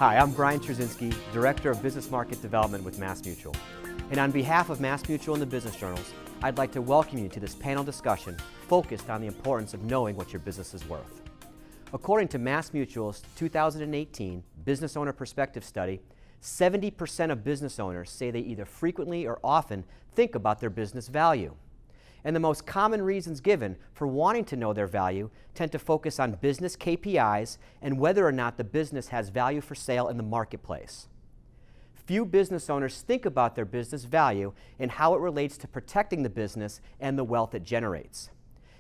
Hi, I'm Brian Trzynski, Director of Business Market Development with MassMutual. And on behalf of MassMutual and the Business Journals, I'd like to welcome you to this panel discussion focused on the importance of knowing what your business is worth. According to MassMutual's 2018 Business Owner Perspective Study, 70% of business owners say they either frequently or often think about their business value. And the most common reasons given for wanting to know their value tend to focus on business KPIs and whether or not the business has value for sale in the marketplace. Few business owners think about their business value and how it relates to protecting the business and the wealth it generates.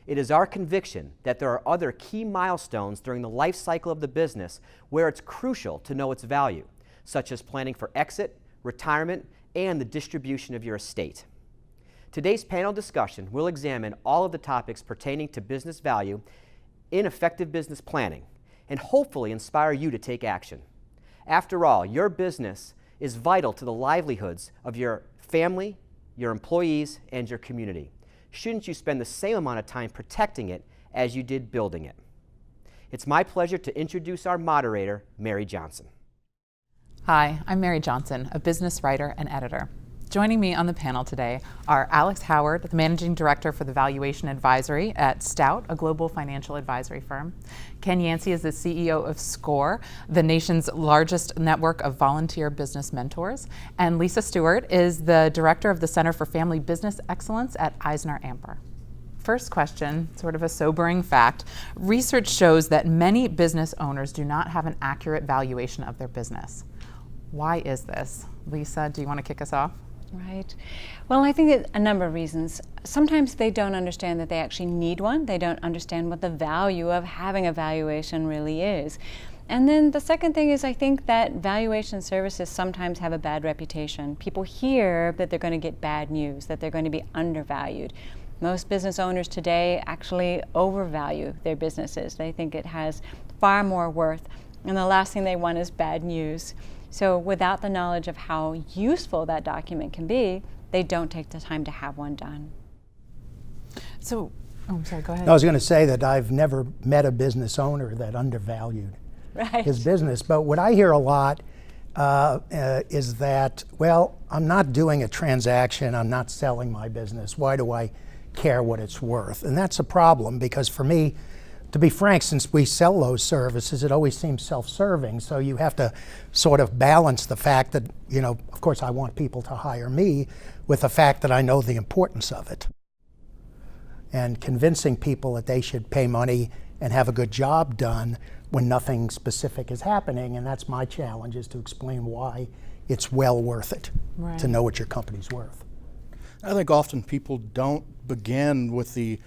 It is our conviction that there are other key milestones during the life cycle of the business where it's crucial to know its value, such as planning for exit, retirement, and the distribution of your estate. Today's panel discussion will examine all of the topics pertaining to business value in effective business planning and hopefully inspire you to take action. After all, your business is vital to the livelihoods of your family, your employees, and your community. Shouldn't you spend the same amount of time protecting it as you did building it? It's my pleasure to introduce our moderator, Mary Johnson. Hi, I'm Mary Johnson, a business writer and editor. Joining me on the panel today are Alex Howard, the Managing Director for the Valuation Advisory at Stout, a global financial advisory firm. Ken Yancey is the CEO of SCORE, the nation's largest network of volunteer business mentors. And Lisa Stewart is the Director of the Center for Family Business Excellence at Eisner-Amper. First question, sort of a sobering fact. Research shows that many business owners do not have an accurate valuation of their business. Why is this? Lisa, do you want to kick us off? Right. Well, I think that a number of reasons. Sometimes they don't understand that they actually need one. They don't understand what the value of having a valuation really is. And then the second thing is I think that valuation services sometimes have a bad reputation. People hear that they're going to get bad news, that they're going to be undervalued. Most business owners today actually overvalue their businesses. They think it has far more worth, and the last thing they want is bad news. So without the knowledge of how useful that document can be, they don't take the time to have one done. So, I'm sorry, go ahead. I was going to say that I've never met a business owner that undervalued his business. But what I hear a lot is that, well, I'm not doing a transaction, I'm not selling my business. Why do I care what it's worth? And that's a problem because for me, to be frank, since we sell those services, it always seems self-serving. So you have to sort of balance the fact that, you know, of course I want people to hire me with the fact that I know the importance of it. And convincing people that they should pay money and have a good job done when nothing specific is happening. And that's my challenge, is to explain why it's well worth it to know what your company's worth. I think often people don't begin with the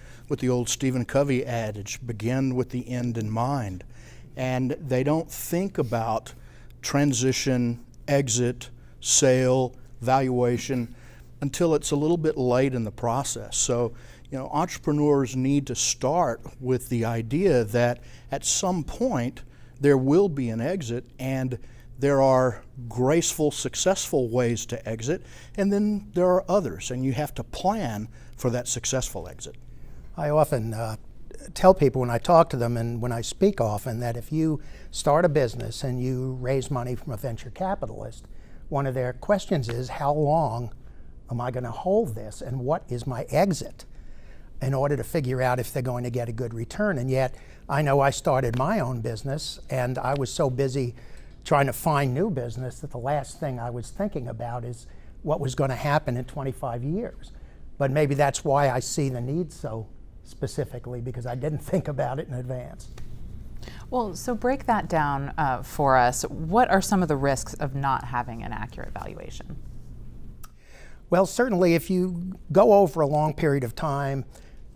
old Stephen Covey adage, begin with the end in mind. And they don't think about transition, exit, sale, valuation until it's a little bit late in the process. So, you know, entrepreneurs need to start with the idea that at some point there will be an exit, and there are graceful, successful ways to exit, and then there are others, and you have to plan for that successful exit. I often tell people when I talk to them and when I speak often that if you start a business and you raise money from a venture capitalist, one of their questions is, how long am I going to hold this, and what is my exit, in order to figure out if they're going to get a good return. And yet I know I started my own business and I was so busy trying to find new business that the last thing I was thinking about is what was going to happen in 25 years. But maybe that's why I see the need so specifically, because I didn't think about it in advance. Well, so break that down for us. What are some of the risks of not having an accurate valuation? Well, certainly if you go over a long period of time,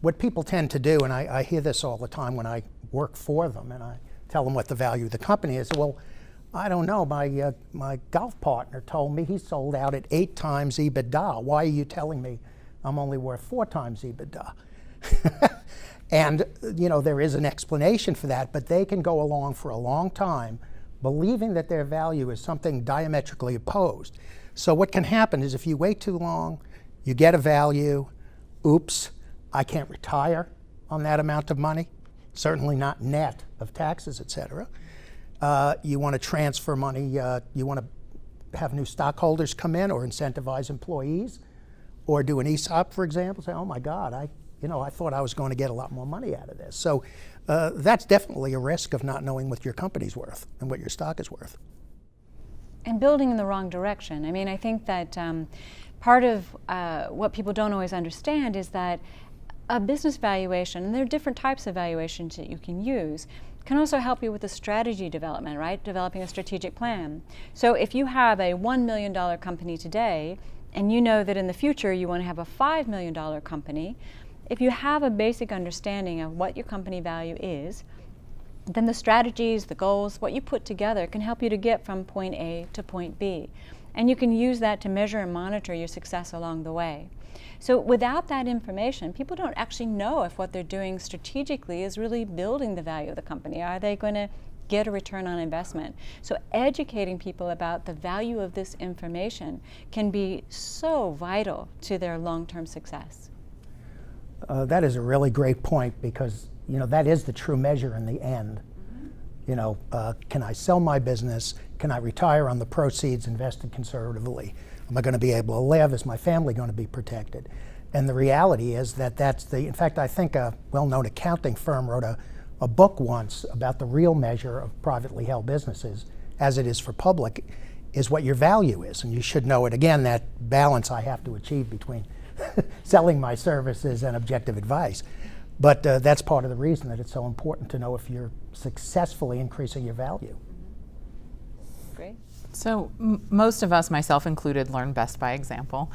what people tend to do, and I hear this all the time when I work for them and I tell them what the value of the company is, well, I don't know, my golf partner told me he sold out at 8 times EBITDA. Why are you telling me I'm only worth 4 times EBITDA? And, you know, there is an explanation for that, but they can go along for a long time believing that their value is something diametrically opposed. So what can happen is if you wait too long, you get a value, oops, I can't retire on that amount of money, certainly not net of taxes, et cetera. you want to transfer money, you want to have new stockholders come in or incentivize employees, or do an ESOP, for example, say, oh my God, I thought I was going to get a lot more money out of this. So that's definitely a risk of not knowing what your company's worth and what your stock is worth. And building in the wrong direction. I mean, I think that part of what people don't always understand is that a business valuation, and there are different types of valuations that you can use, can also help you with the strategy development, right? Developing a strategic plan. So if you have a $1 million company today, and you know that in the future you want to have a $5 million company, if you have a basic understanding of what your company value is, then the strategies, the goals, what you put together can help you to get from point A to point B. And you can use that to measure and monitor your success along the way. So without that information, people don't actually know if what they're doing strategically is really building the value of the company. Are they going to get a return on investment? So educating people about the value of this information can be so vital to their long-term success. That is a really great point, because that is the true measure in the end. Can I sell my business? Can I retire on the proceeds invested conservatively? Am I going to be able to live? Is my family going to be protected? And the reality is that in fact, I think a well-known accounting firm wrote a book once about the real measure of privately held businesses, as it is for public, is what your value is. And you should know it. Again, that balance I have to achieve between selling my services and objective advice. But that's part of the reason that it's so important to know if you're successfully increasing your value. Great. So most of us, myself included, learn best by example.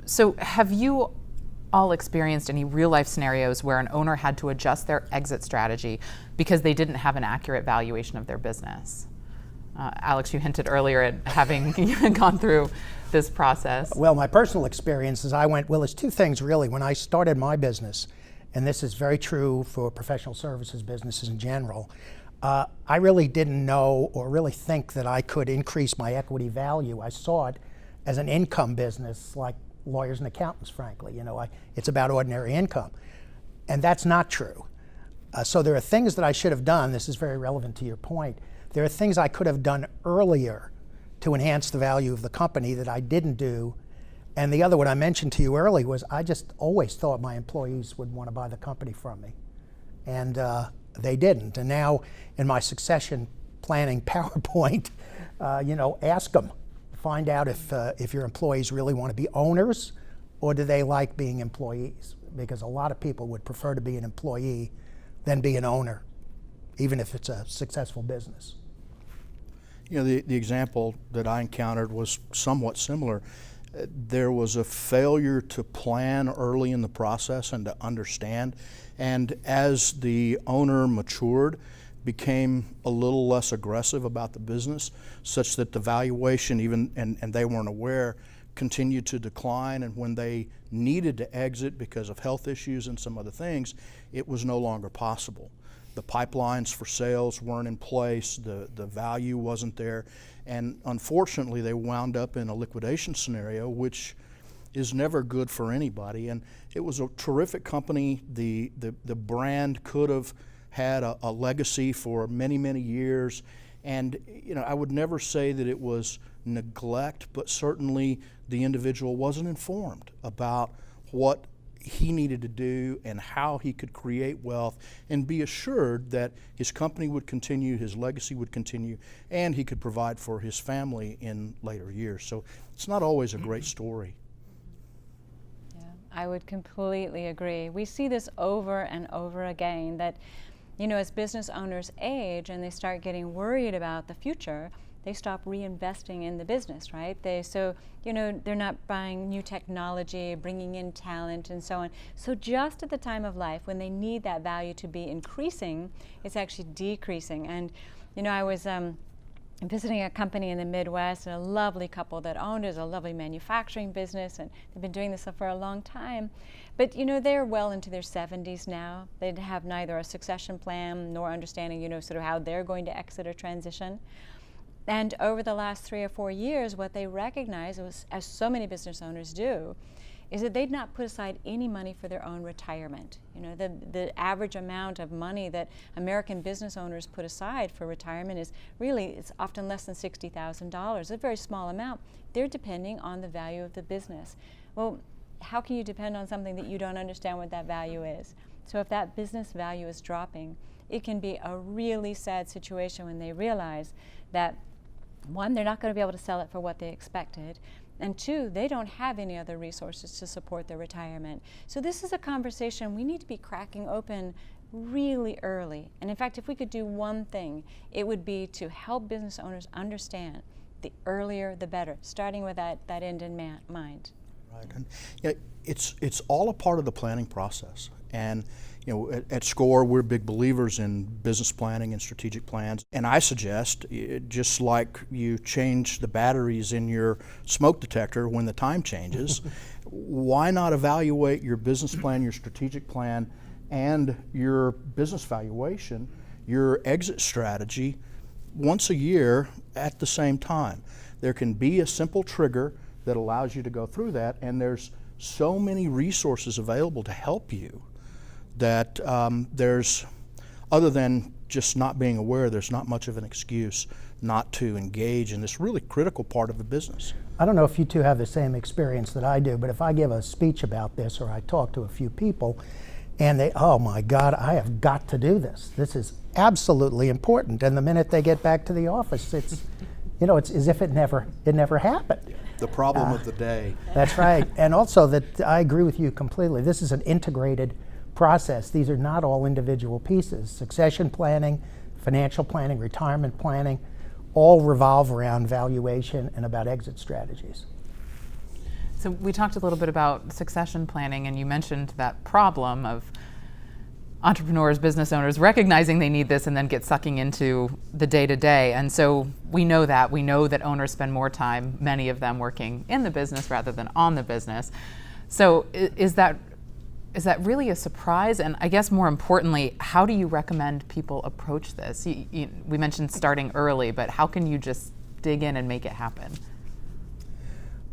So have you all experienced any real-life scenarios where an owner had to adjust their exit strategy because they didn't have an accurate valuation of their business? Alex, you hinted earlier at having gone through this process. Well, my personal experience is there's two things really. When I started my business, and this is very true for professional services businesses in general, I really didn't know or really think that I could increase my equity value. I saw it as an income business, like lawyers and accountants, frankly. It's about ordinary income. And that's not true. So there are things that I should have done. This is very relevant to your point. There are things I could have done earlier to enhance the value of the company that I didn't do. And the other one I mentioned to you earlier was I just always thought my employees would want to buy the company from me. And they didn't. And now in my succession planning PowerPoint, ask them. Find out if your employees really want to be owners or do they like being employees. Because a lot of people would prefer to be an employee than be an owner, even if it's a successful business. The example that I encountered was somewhat similar. There was a failure to plan early in the process and to understand. And as the owner matured, became a little less aggressive about the business, such that the valuation, and they weren't aware, continued to decline. And when they needed to exit because of health issues and some other things, it was no longer possible. The pipelines for sales weren't in place, the value wasn't there, and unfortunately they wound up in a liquidation scenario, which is never good for anybody. And it was a terrific company. The brand could have had a legacy for many, many years. And I would never say that it was neglect, but certainly the individual wasn't informed about what he needed to do and how he could create wealth and be assured that his company would continue, his legacy would continue, and he could provide for his family in later years. So it's not always a great story. Yeah, I would completely agree. We see this over and over again that, as business owners age and they start getting worried about the future, they stop reinvesting in the business, right? They're not buying new technology, bringing in talent, and so on. So just at the time of life when they need that value to be increasing, it's actually decreasing. And, I was visiting a company in the Midwest, and a lovely couple that owned it, a lovely manufacturing business, and they've been doing this for a long time. But, they're well into their 70s now. They have neither a succession plan nor understanding, sort of how they're going to exit or transition. And over the last 3 or 4 years, what they recognized was, as so many business owners do, is that they'd not put aside any money for their own retirement. You know, the average amount of money that American business owners put aside for retirement is really, it's often less than $60,000, a very small amount. They're depending on the value of the business. Well, how can you depend on something that you don't understand what that value is? So if that business value is dropping, it can be a really sad situation when they realize that, one, they're not going to be able to sell it for what they expected, and two, they don't have any other resources to support their retirement. So this is a conversation we need to be cracking open really early. And in fact, if we could do one thing, it would be to help business owners understand the earlier the better, starting with that end in mind. Right, and yeah, it's all a part of the planning process. And you know, at SCORE, we're big believers in business planning and strategic plans. And I suggest, just like you change the batteries in your smoke detector when the time changes, why not evaluate your business plan, your strategic plan, and your business valuation, your exit strategy, once a year at the same time? There can be a simple trigger that allows you to go through that, and there's so many resources available to help you that there's, other than just not being aware, there's not much of an excuse not to engage in this really critical part of the business. I don't know if you two have the same experience that I do, but if I give a speech about this or I talk to a few people and they, oh my God, I have got to do this. This is absolutely important. And the minute they get back to the office, it's, you know, it's as if it never happened. The problem of the day. That's right. And also that I agree with you completely. This is an integrated process. These are not all individual pieces. Succession planning, financial planning, retirement planning, all revolve around valuation and about exit strategies. So we talked a little bit about succession planning, and you mentioned that problem of entrepreneurs, business owners recognizing they need this and then get sucking into the day-to-day. And so we know that owners spend more time, many of them, working in the business rather than on the business. So is that really a surprise? And I guess more importantly, how do you recommend people approach this? We mentioned starting early, but how can you just dig in and make it happen?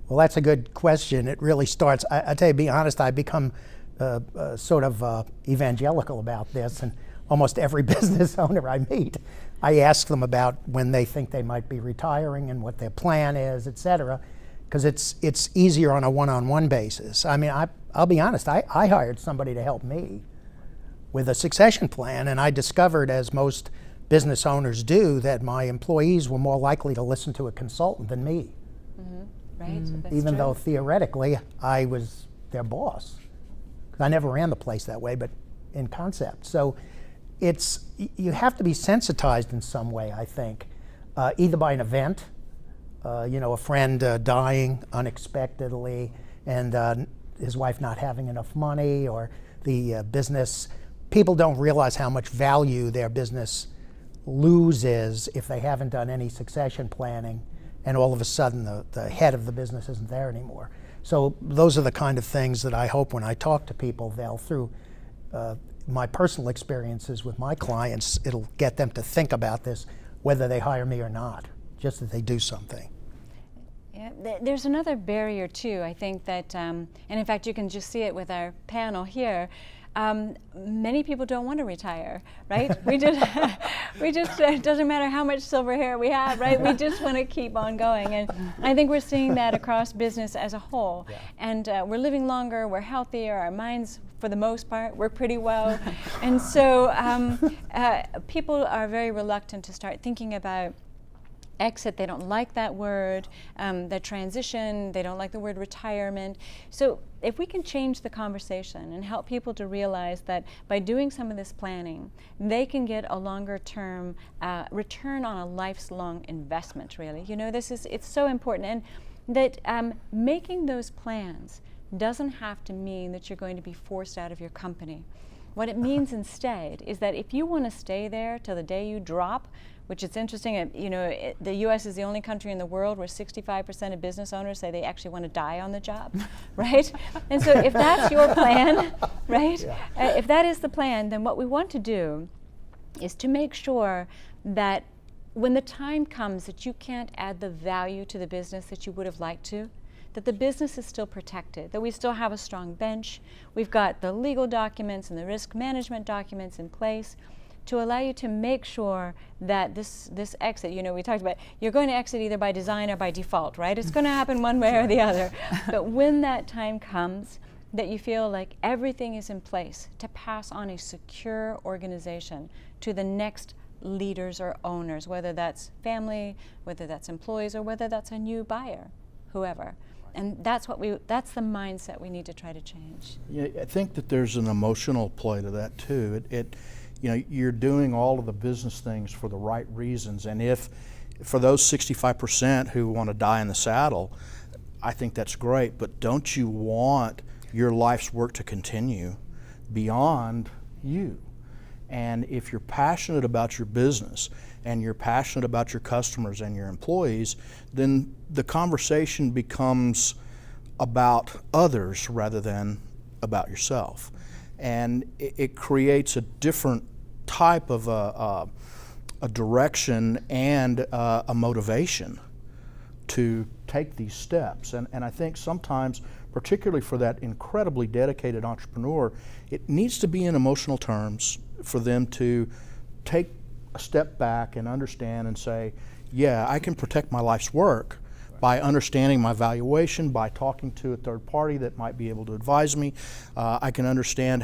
Well, that's a good question. It really starts, I tell you, to be honest, I've become sort of evangelical about this, and almost every business owner I meet, I ask them about when they think they might be retiring and what their plan is, et cetera, because it's easier on a one-on-one basis. I mean, I'll be honest, I hired somebody to help me with a succession plan, and I discovered, as most business owners do, that my employees were more likely to listen to a consultant than me. Mm-hmm. Right, that's even true. though theoretically I was their boss. I never ran the place that way, but in concept. So you have to be sensitized in some way, I think, either by an event, a friend dying unexpectedly and his wife not having enough money, or the business. People don't realize how much value their business loses if they haven't done any succession planning, and all of a sudden the head of the business isn't there anymore. So those are the kind of things that I hope when I talk to people, they'll, through my personal experiences with my clients, it'll get them to think about this, whether they hire me or not, just that they do something. Yeah, there's another barrier too, I think that, and in fact you can just see it with our panel here. Many people don't want to retire, right? we just it doesn't matter how much silver hair we have, right? We just want to keep on going. And I think we're seeing that across business as a whole. Yeah. And we're living longer, we're healthier, our minds, for the most part, work pretty well. And so people are very reluctant to start thinking about exit. They don't like that word, the transition, they don't like the word retirement. So if we can change the conversation and help people to realize that by doing some of this planning, they can get a longer term return on a lifelong investment, really. You know, it's so important. And that making those plans doesn't have to mean that you're going to be forced out of your company. What it means instead is that if you want to stay there till the day you drop, which is interesting, the U.S. is the only country in the world where 65% of business owners say they actually want to die on the job, right? And so if that's your plan, right? Yeah. If that is the plan, then what we want to do is to make sure that when the time comes that you can't add the value to the business that you would have liked to, that the business is still protected, that we still have a strong bench. We've got the legal documents and the risk management documents in place to allow you to make sure that this exit, we talked about, you're going to exit either by design or by default, right? It's going to happen one way or the other. But when that time comes, that you feel like everything is in place to pass on a secure organization to the next leaders or owners, whether that's family, whether that's employees, or whether that's a new buyer, whoever. And that's the mindset we need to try to change. Yeah, I think that there's an emotional play to that too. You're doing all of the business things for the right reasons, and if for those 65% who want to die in the saddle, I think that's great, but don't you want your life's work to continue beyond you? And if you're passionate about your business and you're passionate about your customers and your employees, then the conversation becomes about others rather than about yourself. And it creates a different type of a direction and a motivation to take these steps. And I think sometimes, particularly for that incredibly dedicated entrepreneur, it needs to be in emotional terms for them to take a step back and understand and say, yeah, I can protect my life's work by understanding my valuation, by talking to a third party that might be able to advise me. I can understand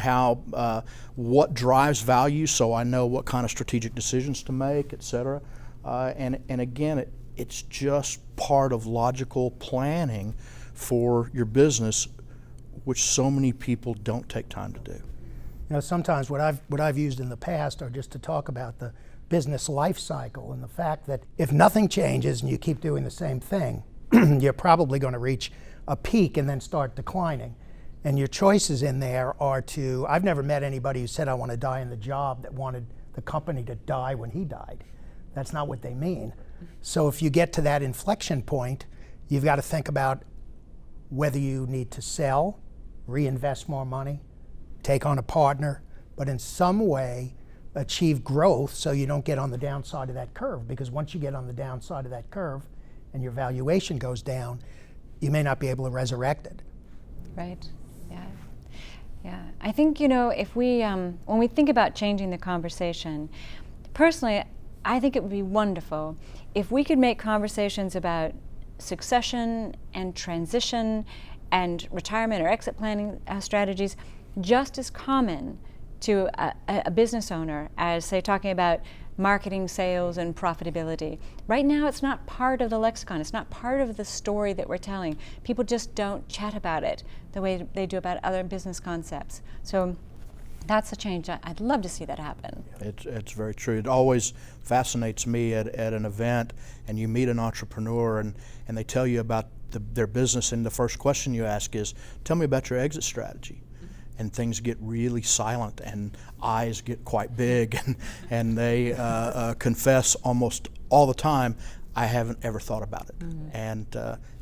what drives value, so I know what kind of strategic decisions to make, et cetera. And again, it's just part of logical planning for your business, which so many people don't take time to do. Sometimes what I've used in the past are just to talk about the business life cycle and the fact that if nothing changes and you keep doing the same thing, you're probably going to reach a peak and then start declining. And your choices in there are I've never met anybody who said, I want to die in the job, that wanted the company to die when he died. That's not what they mean. So if you get to that inflection point, you've got to think about whether you need to sell, reinvest more money, take on a partner, but in some way achieve growth so you don't get on the downside of that curve. Because once you get on the downside of that curve and your valuation goes down, you may not be able to resurrect it. Right. Yeah. I think, if we, when we think about changing the conversation, personally, I think it would be wonderful if we could make conversations about succession and transition and retirement or exit planning strategies just as common to a business owner as, say, talking about marketing, sales, and profitability. Right now, it's not part of the lexicon. It's not part of the story that we're telling. People just don't chat about it the way they do about other business concepts. So that's a change. I'd love to see that happen. It's very true. It always fascinates me at an event, and you meet an entrepreneur, and they tell you about their business, and the first question you ask is, tell me about your exit strategy. And things get really silent, and eyes get quite big, and they confess almost all the time, I haven't ever thought about it. Mm-hmm. And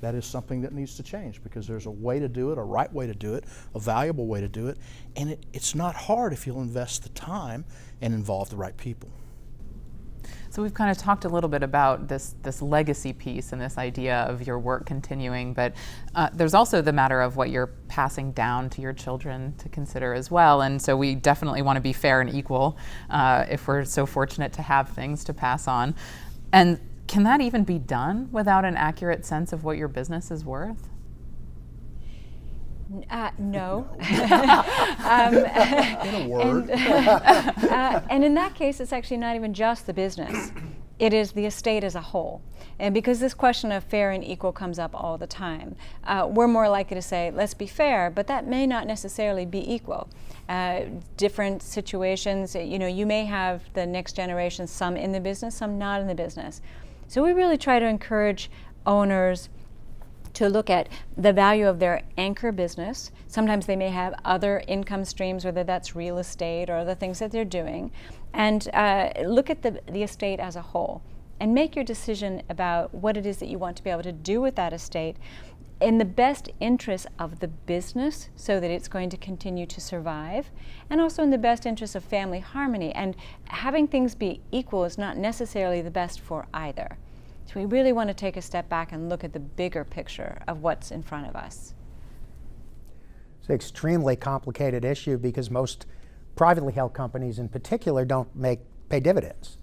that is something that needs to change, because there's a way to do it, a right way to do it, a valuable way to do it, and it's not hard if you'll invest the time and involve the right people. So we've kind of talked a little bit about this legacy piece and this idea of your work continuing, but there's also the matter of what you're passing down to your children to consider as well. And so we definitely want to be fair and equal if we're so fortunate to have things to pass on. And can that even be done without an accurate sense of what your business is worth? No. In a word. And in that case, it's actually not even just the business. It is the estate as a whole. And because this question of fair and equal comes up all the time, we're more likely to say, let's be fair, but that may not necessarily be equal. Different situations, you may have the next generation, some in the business, some not in the business. So we really try to encourage owners to look at the value of their anchor business. Sometimes they may have other income streams, whether that's real estate or other things that they're doing, and look at the estate as a whole and make your decision about what it is that you want to be able to do with that estate in the best interest of the business so that it's going to continue to survive, and also in the best interest of family harmony. And having things be equal is not necessarily the best for either. So we really want to take a step back and look at the bigger picture of what's in front of us. It's an extremely complicated issue because most privately held companies in particular don't pay dividends.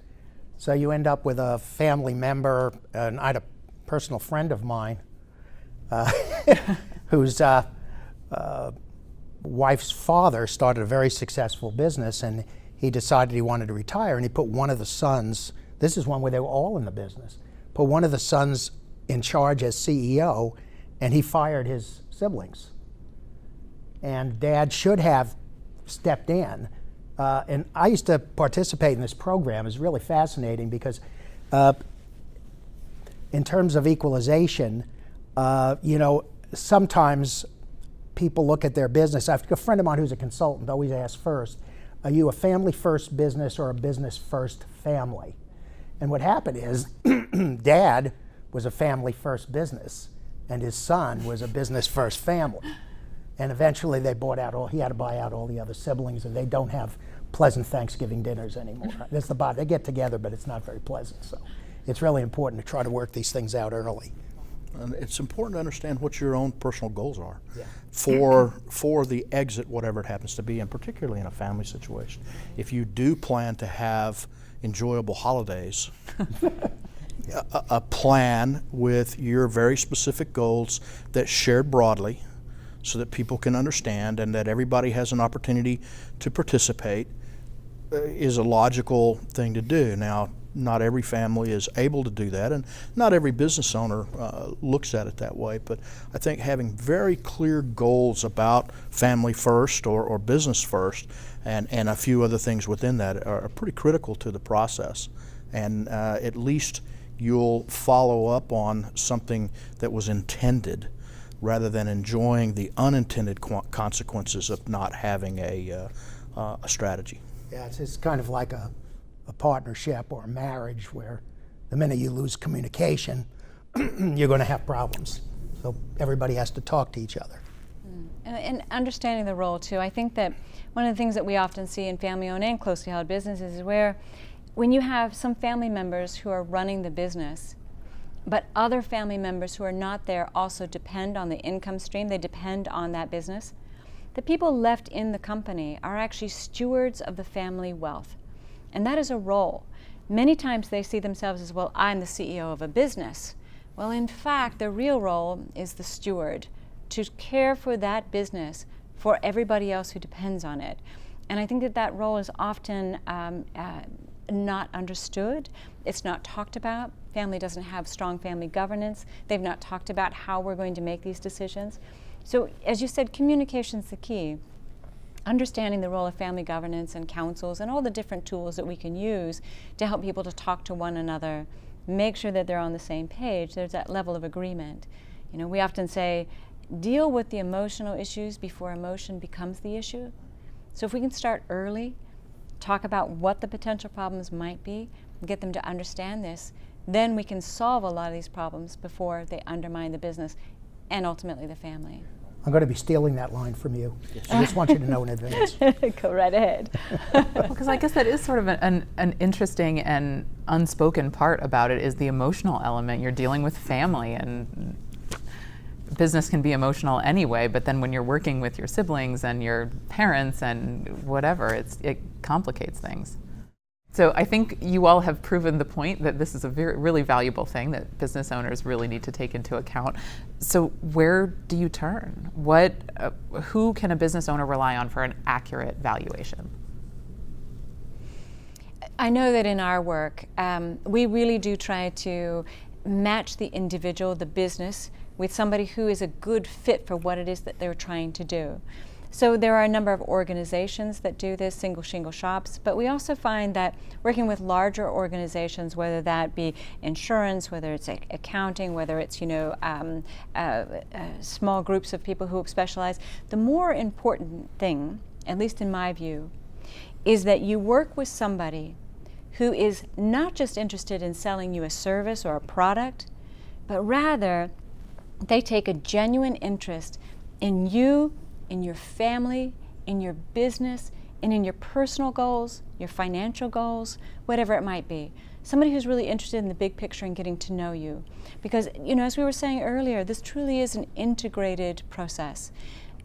So you end up with a family member, and I had a personal friend of mine whose wife's father started a very successful business, and he decided he wanted to retire, and he put one of the sons, this is one where they were all in the business, put one of the sons in charge as CEO, and he fired his siblings. And Dad should have stepped in. And I used to participate in this program. It's really fascinating because in terms of equalization, sometimes people look at their business. I have a friend of mine who's a consultant always asks first, are you a family first business or a business first family? And what happened is Dad was a family first business and his son was a business first family. And eventually they he had to buy out all the other siblings, and they don't have pleasant Thanksgiving dinners anymore. That's the bottom. They get together, but it's not very pleasant. So it's really important to try to work these things out early. And it's important to understand what your own personal goals are Yeah. for the exit, whatever it happens to be, and particularly in a family situation. If you do plan to have enjoyable holidays, a plan with your very specific goals that's shared broadly so that people can understand and that everybody has an opportunity to participate is a logical thing to do. Now, not every family is able to do that, and not every business owner looks at it that way, but I think having very clear goals about family first or business first and a few other things within that are pretty critical to the process. And at least you'll follow up on something that was intended rather than enjoying the unintended consequences of not having a strategy. Yeah, it's kind of like a partnership or a marriage where the minute you lose communication, you're going to have problems. So everybody has to talk to each other. And understanding the role too. I think that one of the things that we often see in family-owned and closely held businesses is where when you have some family members who are running the business, but other family members who are not there also depend on the income stream, they depend on that business, the people left in the company are actually stewards of the family wealth. And that is a role. Many times they see themselves as, well, I'm the CEO of a business. Well, in fact, the real role is the steward, to care for that business for everybody else who depends on it. And I think that that role is often not understood. It's not talked about. Family doesn't have strong family governance. They've not talked about how we're going to make these decisions. So as you said, communication's the key. Understanding the role of family governance and councils and all the different tools that we can use to help people to talk to one another, make sure that they're on the same page, there's that level of agreement. You know, we often say, deal with the emotional issues before emotion becomes the issue. So if we can start early, talk about what the potential problems might be, get them to understand this, then we can solve a lot of these problems before they undermine the business and ultimately the family. I'm going to be stealing that line from you. I just want you to know in advance. Go right ahead. Because I guess that is sort of an interesting and unspoken part about it is the emotional element. You're dealing with family, and business can be emotional anyway, but then when you're working with your siblings and your parents and whatever, it complicates things. So I think you all have proven the point that this is a really valuable thing that business owners really need to take into account. So where do you turn? Who can a business owner rely on for an accurate valuation? I know that in our work, we really do try to match the individual, the business, with somebody who is a good fit for what it is that they're trying to do. So there are a number of organizations that do this, single shingle shops, but we also find that working with larger organizations, whether that be insurance, whether it's accounting, whether it's small groups of people who specialize, the more important thing, at least in my view, is that you work with somebody who is not just interested in selling you a service or a product, but rather they take a genuine interest in you, in your family, in your business, and in your personal goals, your financial goals, whatever it might be. somebody who's really interested in the big picture and getting to know you. Because, as we were saying earlier, this truly is an integrated process.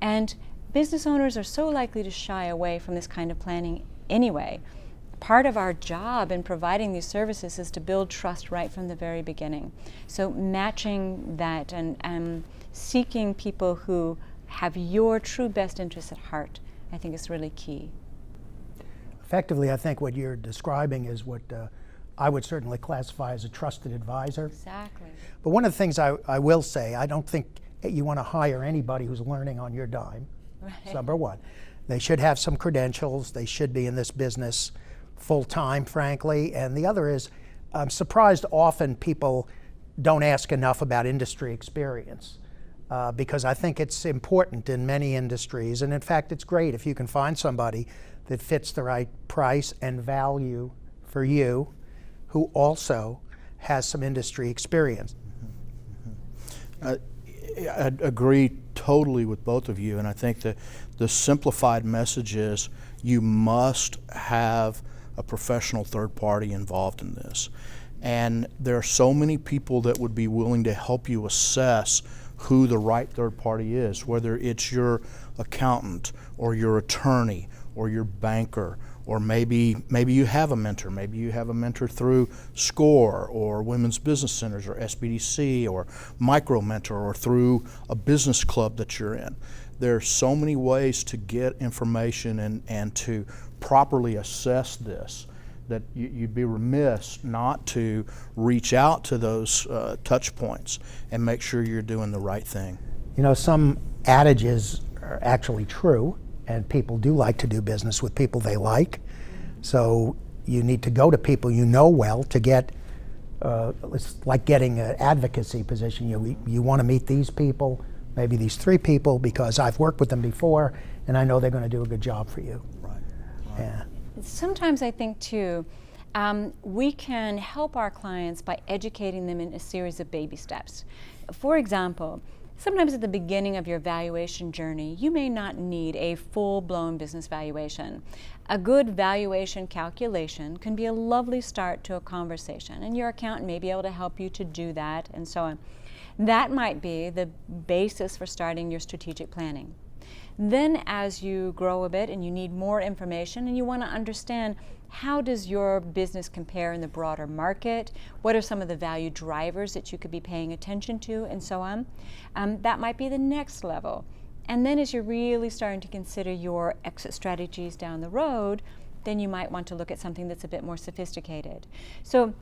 And business owners are so likely to shy away from this kind of planning anyway. Part of our job in providing these services is to build trust right from the very beginning. So matching that and seeking people who have your true best interests at heart, I think is really key. Effectively, I think what you're describing is what I would certainly classify as a trusted advisor. Exactly. But one of the things I will say, I don't think you want to hire anybody who's learning on your dime. Right. That's number one. They should have some credentials. They should be in this business full-time, frankly. And the other is, I'm surprised often people don't ask enough about industry experience. Because I think it's important in many industries. And in fact, it's great if you can find somebody that fits the right price and value for you, who also has some industry experience. I agree totally with both of you, and I think that the simplified message is you must have a professional third party involved in this. And there are so many people that would be willing to help you assess who the right third party is, whether it's your accountant or your attorney or your banker, or maybe you have a mentor. Maybe you have a mentor through SCORE or Women's Business Centers or SBDC or Micro Mentor, or through a business club that you're in. There are so many ways to get information and to properly assess this that you'd be remiss not to reach out to those touch points and make sure you're doing the right thing. Some adages are actually true, and people do like to do business with people they like. So you need to go to people you know well to get, it's like getting an advocacy position. You want to meet these people, maybe these 3 people, because I've worked with them before and I know they're going to do a good job for you. Right. Yeah. Sometimes I think too, we can help our clients by educating them in a series of baby steps. For example, sometimes at the beginning of your valuation journey, you may not need a full-blown business valuation. A good valuation calculation can be a lovely start to a conversation, and your accountant may be able to help you to do that, and so on. That might be the basis for starting your strategic planning. Then as you grow a bit and you need more information and you want to understand how does your business compare in the broader market, what are some of the value drivers that you could be paying attention to, and so on, that might be the next level. And then as you're really starting to consider your exit strategies down the road, then you might want to look at something that's a bit more sophisticated. So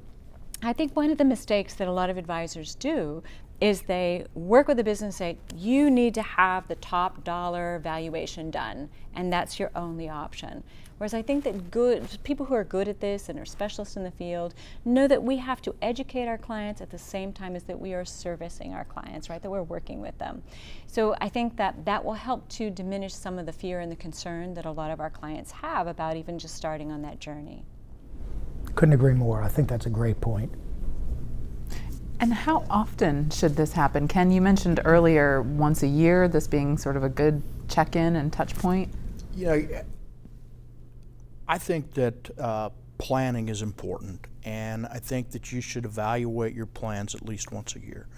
I think one of the mistakes that a lot of advisors do is they work with a business and say, you need to have the top dollar valuation done, and that's your only option. Whereas I think that people who are good at this and are specialists in the field know that we have to educate our clients at the same time as that we are servicing our clients, right? That we're working with them. So I think that will help to diminish some of the fear and the concern that a lot of our clients have about even just starting on that journey. Couldn't agree more. I think that's a great point. And how often should this happen? Ken, you mentioned earlier once a year, this being sort of a good check-in and touch point. I think that planning is important, and I think that you should evaluate your plans at least once a year.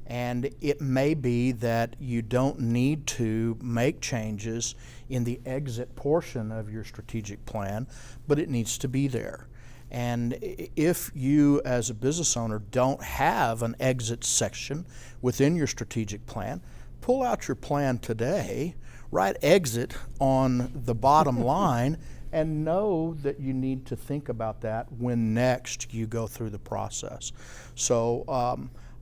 And it may be that you don't need to make changes in the exit portion of your strategic plan, but it needs to be there. And if you as a business owner don't have an exit section within your strategic plan, pull out your plan today, write exit on the bottom line, and know that you need to think about that when next you go through the process. So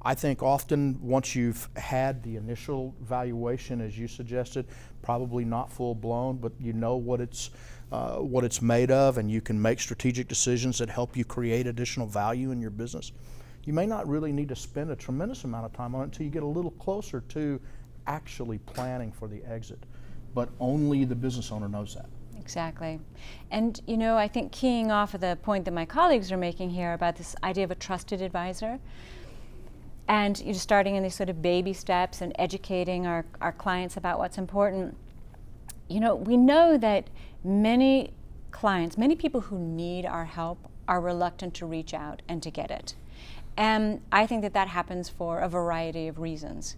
I think often once you've had the initial valuation, as you suggested, probably not full blown, but you know what it's made of, and you can make strategic decisions that help you create additional value in your business. You may not really need to spend a tremendous amount of time on it until you get a little closer to actually planning for the exit. But only the business owner knows that. Exactly. And I think keying off of the point that my colleagues are making here about this idea of a trusted advisor, and you're starting in these sort of baby steps and educating our clients about what's important. We know that many clients, many people who need our help are reluctant to reach out and to get it. And I think that that happens for a variety of reasons.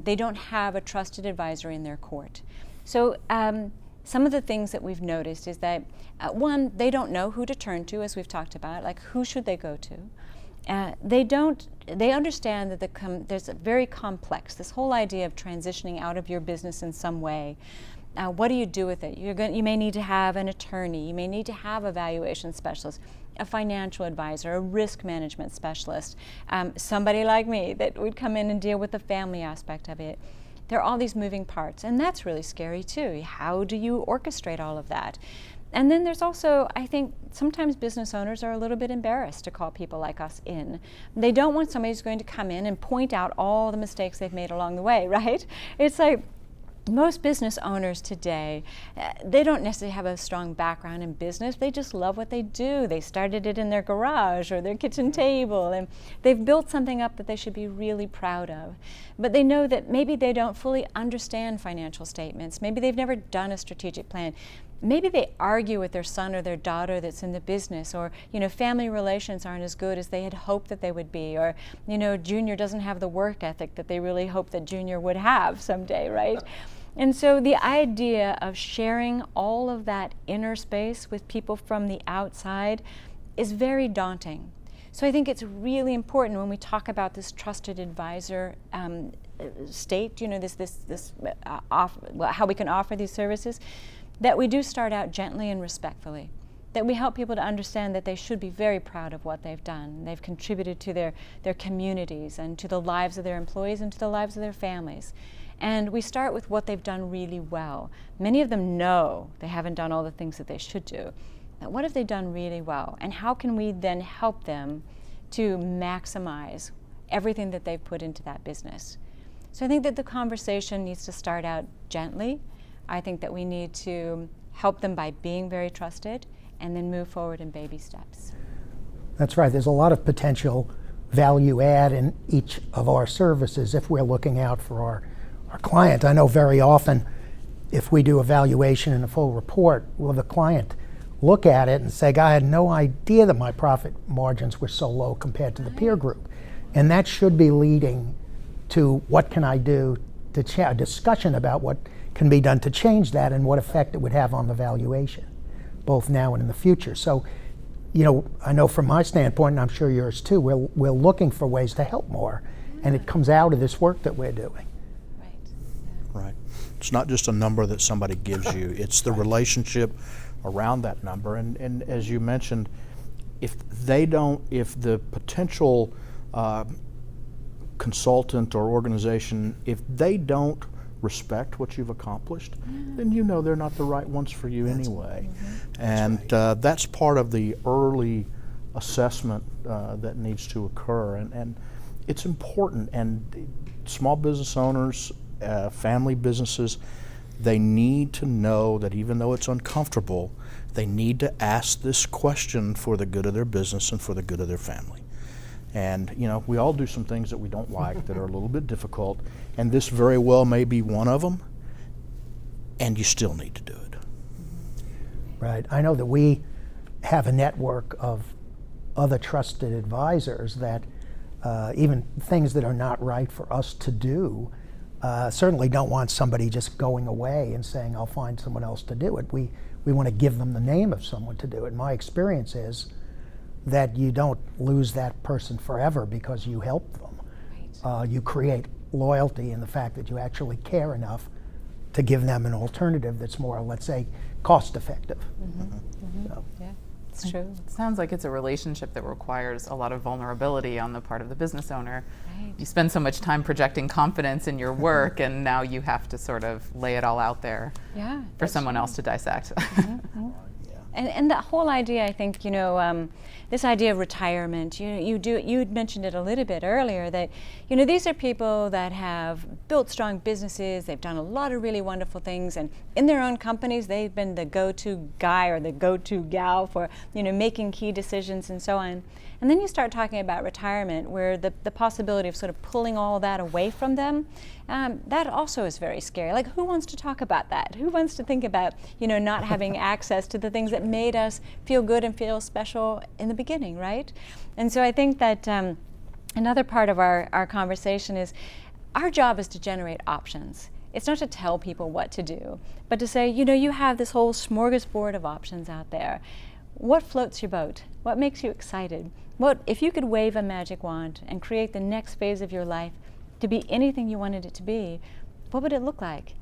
They don't have a trusted advisor in their court. So some of the things that we've noticed is that, one, they don't know who to turn to, as we've talked about, like who should they go to? They understand that there's a very complex, this whole idea of transitioning out of your business in some way. What do you do with it? You may need to have an attorney, you may need to have a valuation specialist, a financial advisor, a risk management specialist, somebody like me that would come in and deal with the family aspect of it. There are all these moving parts, and that's really scary too. How do you orchestrate all of that? And then there's also, I think, sometimes business owners are a little bit embarrassed to call people like us in. They don't want somebody who's going to come in and point out all the mistakes they've made along the way, right? It's like, most business owners today, they don't necessarily have a strong background in business. They just love what they do. They started it in their garage or their kitchen table, and they've built something up that they should be really proud of. But they know that maybe they don't fully understand financial statements. Maybe they've never done a strategic plan. Maybe they argue with their son or their daughter that's in the business, or family relations aren't as good as they had hoped that they would be, or Junior doesn't have the work ethic that they really hope that Junior would have someday, right? And so the idea of sharing all of that inner space with people from the outside is very daunting. So I think it's really important when we talk about this trusted advisor state, how we can offer these services, that we do start out gently and respectfully, that we help people to understand that they should be very proud of what they've done. They've contributed to their communities and to the lives of their employees and to the lives of their families. And we start with what they've done really well. Many of them know they haven't done all the things that they should do. But what have they done really well? And how can we then help them to maximize everything that they've put into that business? So I think that the conversation needs to start out gently. I think that we need to help them by being very trusted and then move forward in baby steps. That's right. There's a lot of potential value add in each of our services if we're looking out for our client. I know very often if we do a valuation and a full report, will the client look at it and say, I had no idea that my profit margins were so low compared to the peer group. And that should be leading to what can I do to a discussion about what can be done to change that and what effect it would have on the valuation, both now and in the future. So, I know from my standpoint, and I'm sure yours too, we're looking for ways to help more, and it comes out of this work that we're doing. Right. It's not just a number that somebody gives you, it's the relationship around that number. And as you mentioned, if the potential consultant or organization, if they don't respect what you've accomplished, then they're not the right ones for you anyway. And that's part of the early assessment that needs to occur. And it's important. And small business owners, family businesses, they need to know that even though it's uncomfortable, they need to ask this question for the good of their business and for the good of their family. And we all do some things that we don't like that are a little bit difficult, and this very well may be one of them, and you still need to do it. Right. I know that we have a network of other trusted advisors that even things that are not right for us to do, certainly don't want somebody just going away and saying, I'll find someone else to do it. We want to give them the name of someone to do it. My experience is that you don't lose that person forever because you help them. Right. You create loyalty in the fact that you actually care enough to give them an alternative that's more, let's say, cost effective. So. Yeah, it's true. It sounds like it's a relationship that requires a lot of vulnerability on the part of the business owner. Right. You spend so much time projecting confidence in your work, and now you have to sort of lay it all out there for someone else to dissect. And the whole idea, I think, this idea of retirement, you had mentioned it a little bit earlier, that, these are people that have built strong businesses, they've done a lot of really wonderful things, and in their own companies, they've been the go-to guy or the go-to gal for, making key decisions and so on. And then you start talking about retirement, where the possibility of sort of pulling all that away from them that also is very scary. Like, who wants to talk about that? Who wants to think about, not having access to the things that made us feel good and feel special in the beginning, right? And so I think that another part of our conversation is our job is to generate options. It's not to tell people what to do, but to say, you have this whole smorgasbord of options out there. What floats your boat? What makes you excited? What, if you could wave a magic wand and create the next phase of your life to be anything you wanted it to be, what would it look like?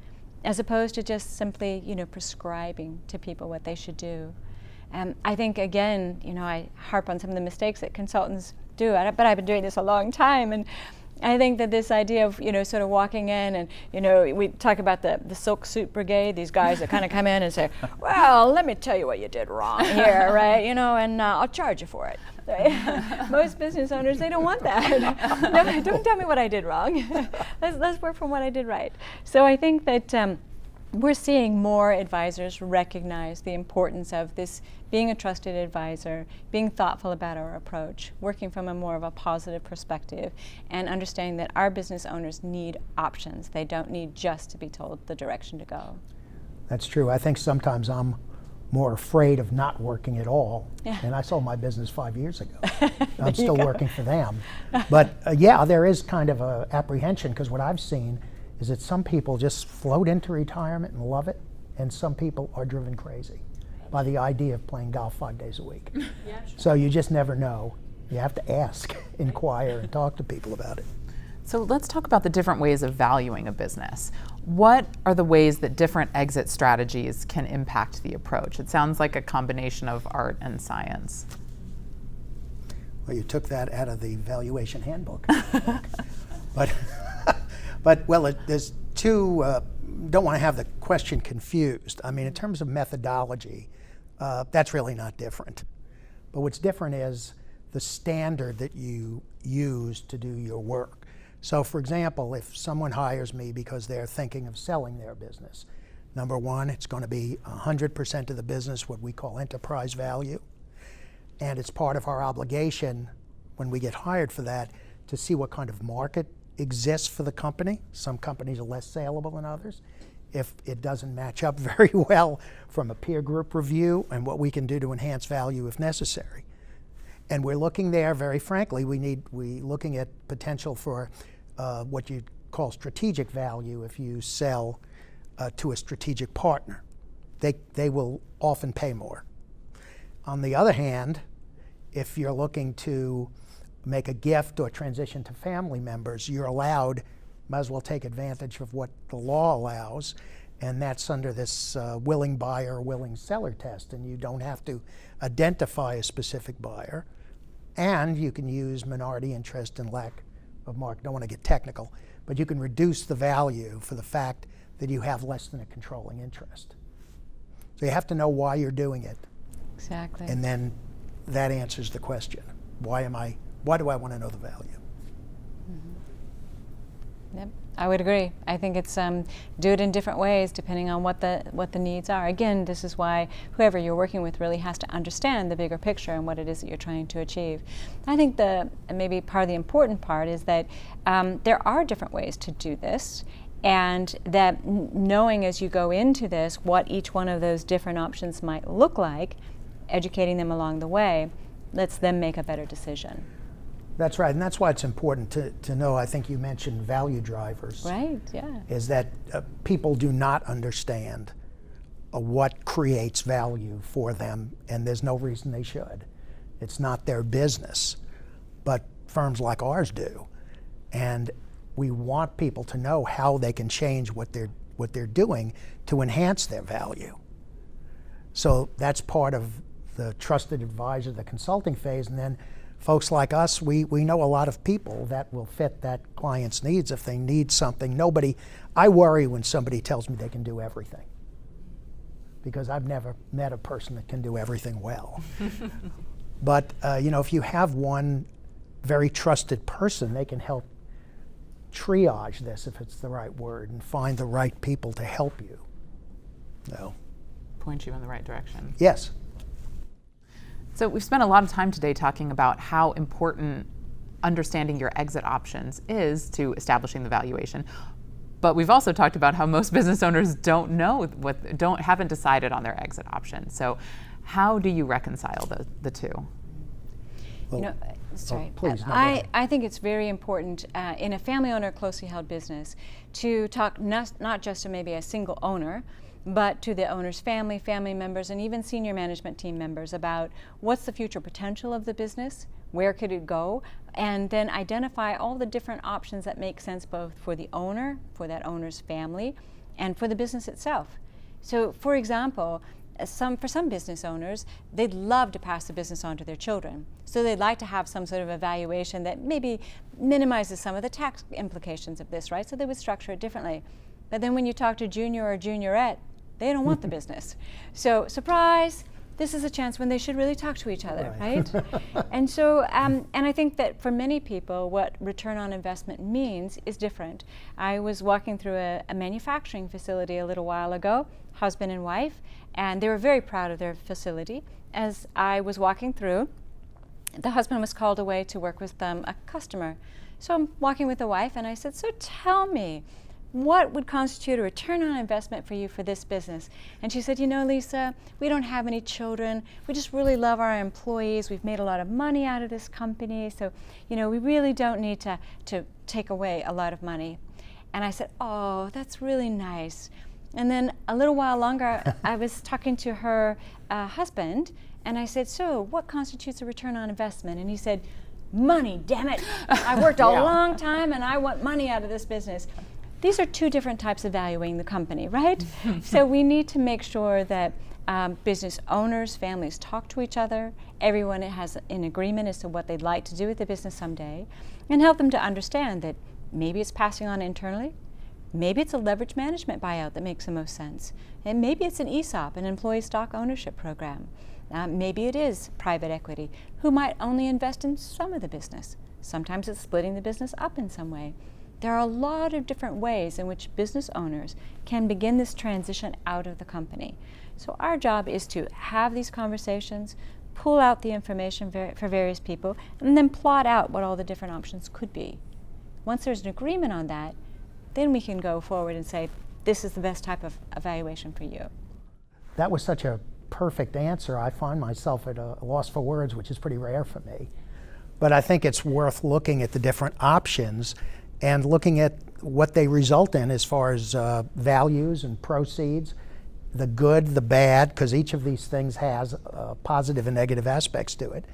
As opposed to just simply, prescribing to people what they should do. I think, again, I harp on some of the mistakes that consultants do, but I've been doing this a long time, and I think that this idea of, sort of walking in and, we talk about the silk suit brigade, these guys that kind of come in and say, well, let me tell you what you did wrong here, right? And I'll charge you for it. Most business owners, they don't want that. No, don't tell me what I did wrong. Let's work from what I did right. So I think that we're seeing more advisors recognize the importance of this being a trusted advisor, being thoughtful about our approach, working from a more of a positive perspective, and understanding that our business owners need options. They don't need just to be told the direction to go. That's true. I think sometimes I'm more afraid of not working at all. Yeah. And I sold my business 5 years ago. I'm still working for them. But yeah, there is kind of a apprehension, because what I've seen is that some people just float into retirement and love it, and some people are driven crazy by the idea of playing golf 5 days a week. Yeah, sure. So you just never know. You have to ask, inquire, and talk to people about it. So let's talk about the different ways of valuing a business. What are the ways that different exit strategies can impact the approach? It sounds like a combination of art and science. Well, you took that out of the valuation handbook. But well, there's two, don't want to have the question confused. I mean, in terms of methodology, that's really not different. But what's different is the standard that you use to do your work. So for example, if someone hires me because they're thinking of selling their business, number one, it's going to be 100% of the business, what we call enterprise value. And it's part of our obligation when we get hired for that to see what kind of market exists for the company. Some companies are less saleable than others. If it doesn't match up very well from a peer group review and what we can do to enhance value if necessary. And we're looking there, very frankly, we're looking at potential for what you call strategic value if you sell to a strategic partner. They will often pay more. On the other hand, if you're looking to make a gift or transition to family members, you're allowed, might as well take advantage of what the law allows, and that's under this willing buyer, willing seller test, and you don't have to identify a specific buyer, and you can use minority interest and lack of market. Don't want to get technical, but you can reduce the value for the fact that you have less than a controlling interest. So you have to know why you're doing it. Exactly. And then that answers the question. Why do I want to know the value? Mm-hmm. Yep, I would agree. I think it's do it in different ways depending on what the needs are. Again, this is why whoever you're working with really has to understand the bigger picture and what it is that you're trying to achieve. I think maybe part of the important part is that there are different ways to do this, and that knowing as you go into this what each one of those different options might look like, educating them along the way, lets them make a better decision. That's right, and that's why it's important to know, I think you mentioned value drivers. Right, yeah. Is that people do not understand what creates value for them, and there's no reason they should. It's not their business, but firms like ours do. And we want people to know how they can change what they're doing to enhance their value. So that's part of the trusted advisor, the consulting phase, and then folks like us, we know a lot of people that will fit that client's needs if they need something. I worry when somebody tells me they can do everything, because I've never met a person that can do everything well. But if you have one very trusted person, they can help triage this, if it's the right word, and find the right people to help you. No. Point you in the right direction. Yes. So we've spent a lot of time today talking about how important understanding your exit options is to establishing the valuation. But we've also talked about how most business owners haven't decided on their exit option. So how do you reconcile the two? Please, no, I think it's very important in a family-owned or closely held business to talk not just to maybe a single owner, but to the owner's family members, and even senior management team members about what's the future potential of the business, where could it go, and then identify all the different options that make sense both for the owner, for that owner's family, and for the business itself. So, for example, for some business owners, they'd love to pass the business on to their children. So they'd like to have some sort of evaluation that maybe minimizes some of the tax implications of this, right? So they would structure it differently. But then when you talk to junior or juniorette, they don't want the business. So, surprise, this is a chance when they should really talk to each other, right? And so, and I think that for many people, what return on investment means is different. I was walking through a manufacturing facility a little while ago, husband and wife, and they were very proud of their facility. As I was walking through, the husband was called away to work with a customer. So I'm walking with the wife, and I said, so tell me, what would constitute a return on investment for you for this business? And she said, Lisa, we don't have any children. We just really love our employees. We've made a lot of money out of this company. So, we really don't need to take away a lot of money. And I said, oh, that's really nice. And then a little while longer, I was talking to her husband, and I said, so what constitutes a return on investment? And he said, money, damn it. I worked a long time, and I want money out of this business. These are two different types of valuing the company, right? So we need to make sure that business owners, families talk to each other, everyone has an agreement as to what they'd like to do with the business someday, and help them to understand that maybe it's passing on internally, maybe it's a leverage management buyout that makes the most sense, and maybe it's an ESOP, an employee stock ownership program. Maybe it is private equity, who might only invest in some of the business. Sometimes it's splitting the business up in some way. There are a lot of different ways in which business owners can begin this transition out of the company. So our job is to have these conversations, pull out the information for various people, and then plot out what all the different options could be. Once there's an agreement on that, then we can go forward and say, this is the best type of evaluation for you. That was such a perfect answer. I find myself at a loss for words, which is pretty rare for me. But I think it's worth looking at the different options and looking at what they result in as far as values and proceeds, the good, the bad, because each of these things has positive and negative aspects to it.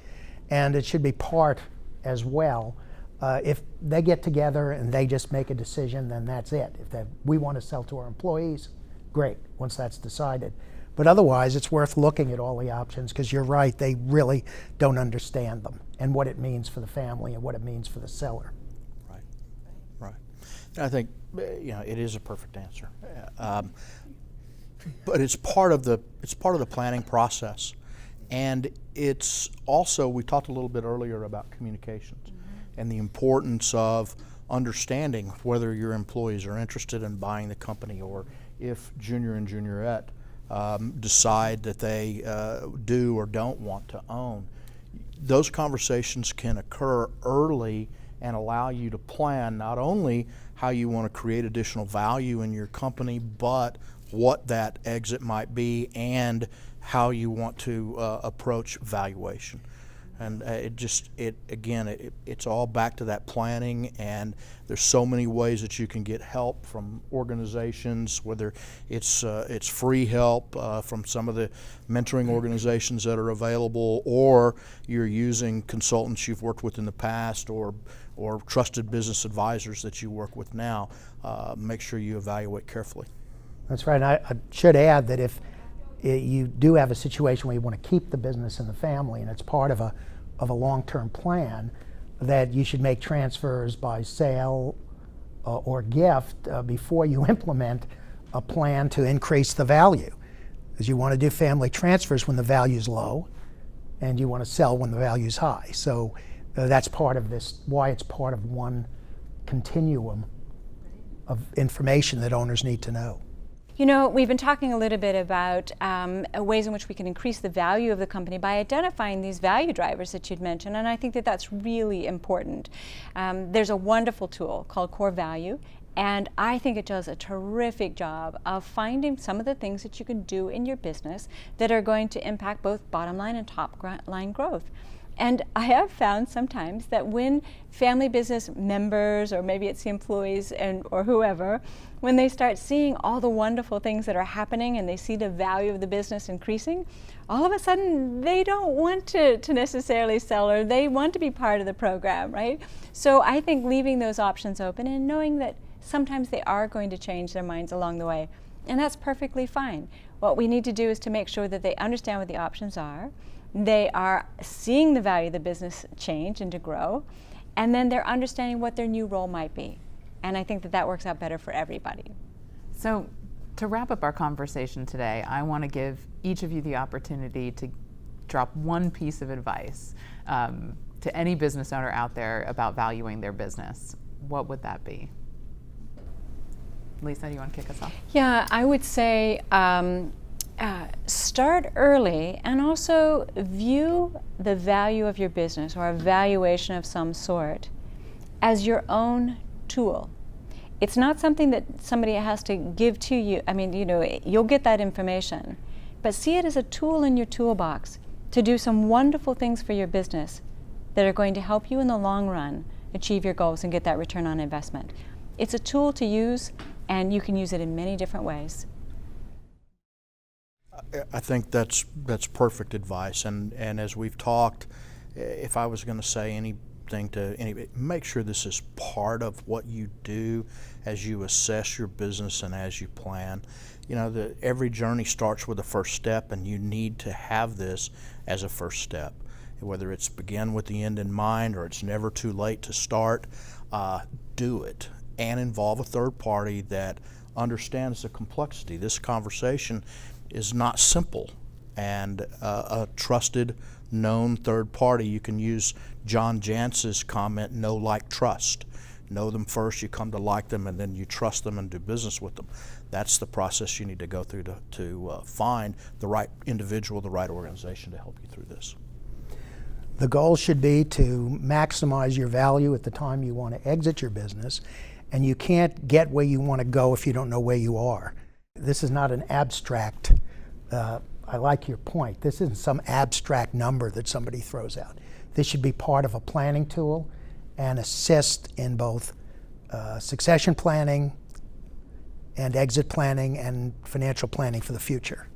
And it should be part as well. If they get together and they just make a decision, then that's it. If we want to sell to our employees, great, once that's decided. But otherwise, it's worth looking at all the options, because you're right, they really don't understand them and what it means for the family and what it means for the seller. Right. I think it is a perfect answer, but it's part of the planning process, and it's also, we talked a little bit earlier about communications and the importance of understanding whether your employees are interested in buying the company, or if junior and juniorette decide that they do or don't want to own. Those conversations can occur early and allow you to plan not only how you want to create additional value in your company, but what that exit might be and how you want to approach valuation. And it's all back to that planning, and there's so many ways that you can get help from organizations, whether it's free help from some of the mentoring organizations that are available, or you're using consultants you've worked with in the past, or trusted business advisors that you work with now. Make sure you evaluate carefully. That's right. I should add that if you do have a situation where you want to keep the business in the family and it's part of a long-term plan, that you should make transfers by sale or gift before you implement a plan to increase the value. Because you want to do family transfers when the value is low, and you want to sell when the value is high. So that's part of this, why it's part of one continuum of information that owners need to know. We've been talking a little bit about ways in which we can increase the value of the company by identifying these value drivers that you'd mentioned, and I think that that's really important. There's a wonderful tool called Core Value, And I think it does a terrific job of finding some of the things that you can do in your business that are going to impact both bottom line and top line growth. And I have found sometimes that when family business members, or maybe it's the employees or whoever, when they start seeing all the wonderful things that are happening and they see the value of the business increasing, all of a sudden they don't want to necessarily sell, or they want to be part of the program, right? So I think leaving those options open and knowing that sometimes they are going to change their minds along the way, and that's perfectly fine. What we need to do is to make sure that they understand what the options are, they are seeing the value of the business change and to grow, and then they're understanding what their new role might be. And I think that that works out better for everybody. So to wrap up our conversation today, I want to give each of you the opportunity to drop one piece of advice to any business owner out there about valuing their business. What would that be? Lisa, do you want to kick us off? Yeah, I would say start early, and also view the value of your business or a valuation of some sort as your own tool. It's not something that somebody has to give to you. I mean, you'll get that information, but see it as a tool in your toolbox to do some wonderful things for your business that are going to help you in the long run achieve your goals and get that return on investment. It's a tool to use, and you can use it in many different ways. I think that's perfect advice, and as we've talked, if I was going to say anything to anybody, make sure this is part of what you do as you assess your business and as you plan. Every journey starts with a first step, and you need to have this as a first step. Whether it's begin with the end in mind or it's never too late to start, do it and involve a third party that understands the complexity. This conversation is not simple, and a trusted, known third party. You can use John Jantz's comment, know, like, trust. Know them first, you come to like them, and then you trust them and do business with them. That's the process you need to go through to find the right individual, the right organization to help you through this. The goal should be to maximize your value at the time you want to exit your business, and you can't get where you want to go if you don't know where you are. This is not an abstract, I like your point, this isn't some abstract number that somebody throws out. This should be part of a planning tool and assist in both succession planning and exit planning and financial planning for the future.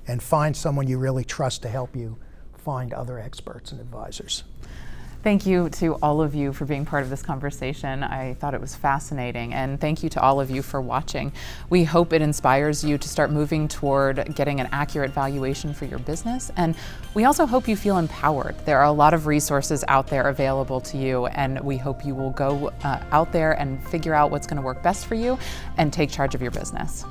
And find someone you really trust to help you find other experts and advisors. Thank you to all of you for being part of this conversation. I thought it was fascinating, and thank you to all of you for watching. We hope it inspires you to start moving toward getting an accurate valuation for your business, and we also hope you feel empowered. There are a lot of resources out there available to you, and we hope you will go out there and figure out what's going to work best for you and take charge of your business.